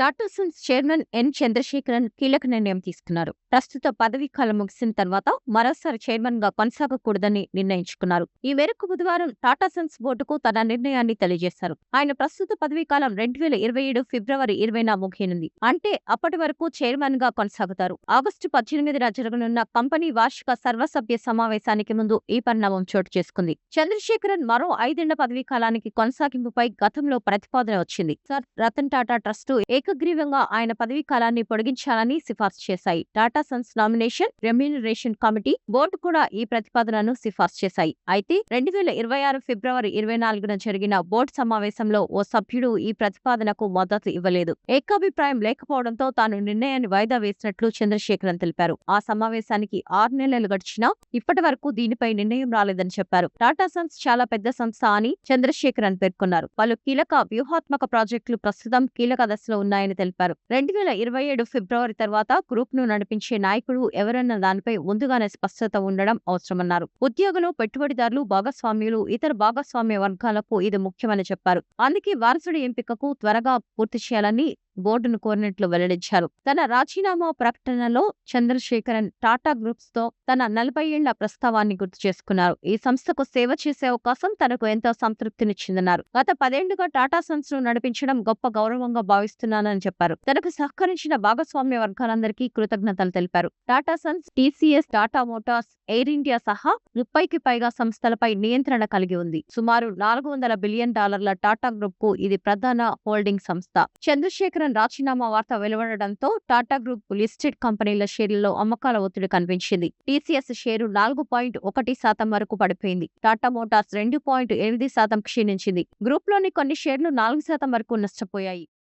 Tata sons chairman N Chandrasekaran కీలక నిర్ణయం తీసుకున్నారు. ప్రస్తుత పదవీ కాలం ముగిసిన తర్వాత మరోసారి చైర్మన్ గా కొనసాగకూడదని నిర్ణయించుకున్నారు. ఈ మేరకు బుధవారం టాటా సన్స్ బోర్డుకు తన నిర్ణయాన్ని తెలియజేశారు. ఆయన ప్రస్తుత పదవీ కాలం 2027 ఫిబ్రవరి 20న ముగియనుంది. అంటే అప్పటి వరకు చైర్మన్ గా కొనసాగుతారు. ఆగస్టు 18న జరగనున్న కంపెనీ వార్షిక సర్వసభ్య సమావేశానికి ముందు ఈ పరిణామం చోటు చేసుకుంది. చంద్రశేఖరన్ మరో 5 ఏళ్ల పదవీ కాలానికి కొనసాగింపుపై గతంలో ప్రతిపాదన వచ్చింది. సర్ రతన్ టాటా ట్రస్టు ఏకగ్రీవంగా ఆయన పదవీ కాలాన్ని పొడిగించాలని సిఫార్సు చేశాయి. Tata Sons nomination remuneration committee board కూడా ఈ ప్రతిపాదనను సిఫార్సు చేశాయి. అయితే 2026 ఫిబ్రవరి 24న జరిగిన బోర్డు సమావేశంలో ఓ సభ్యుడు ఈ ప్రతిపాదనకు మద్దతు ఇవ్వలేదు. ఏకాభిప్రాయం లేకపోవడంతో తాను నిర్ణయాన్ని వాయిదా వేసినట్లు చంద్రశేఖరన్ తెలిపారు. ఆ సమావేశానికి 6 నెలలు గడిచినా ఇప్పటి వరకు దీనిపై నిర్ణయం రాలేదని చెప్పారు. టాటా సన్స్ చాలా పెద్ద సంస్థ అని చంద్రశేఖరన్ పేర్కొన్నారు. పలు కీలక వ్యూహాత్మక ప్రాజెక్టులు ప్రస్తుతం కీలక దశలో ఉన్నాయని తెలిపారు. 2027 ఫిబ్రవరి తర్వాత గ్రూప్ ను నడిపించే నాయకుడు ఎవరన్న దానిపై ముందుగానే స్పష్టత ఉండడం అవసరమన్నారు. ఉద్యోగులు, పెట్టుబడిదారులు, భాగస్వామ్యులు, ఇతర భాగస్వామ్య వర్గాలకు ఇది ముఖ్యమని చెప్పారు. అందుకే వారసుడి ఎంపికకు త్వరగా పూర్తి చేయాలని బోర్డును కోరినట్లు వెల్లడించారు. తన రాజీనామా ప్రకటనలో చంద్రశేఖరన్ టాటా గ్రూప్స్ తో తన 40 ఏళ్ల ప్రస్తావాన్ని గుర్తు చేసుకున్నారు. ఈ సంస్థకు సేవ చేసే అవకాశం తనకు ఎంతో సంతృప్తినిచ్చిందన్నారు. గత 10 ఏళ్లుగా టాటా సన్స్ ను నడిపించడం గొప్ప గౌరవంగా భావిస్తున్నానని చెప్పారు. తనకు సహకరించిన భాగస్వామ్య వర్గాలందరికీ కృతజ్ఞతలు తెలిపారు. Tata Sons, TCS, Tata Motors, air India సహా 30కి పైగా సంస్థలపై నియంత్రణ కలిగి ఉంది. సుమారు $400 బిలియన్ టాటా గ్రూప్ కు ఇది ప్రధాన హోల్డింగ్ సంస్థ. చంద్రశేఖరన్ రాజీనామా వార్త వెలువడడంతో టాటా గ్రూప్ లిస్టెడ్ కంపెనీల షేర్లలో అమ్మకాల ఒత్తిడి కనిపించింది. టీసీఎస్ షేరు 4.1% వరకు పడిపోయింది. టాటా మోటార్స్ 2.8% క్షీణించింది. గ్రూప్లోని కొన్ని షేర్లు 4% వరకు నష్టపోయాయి.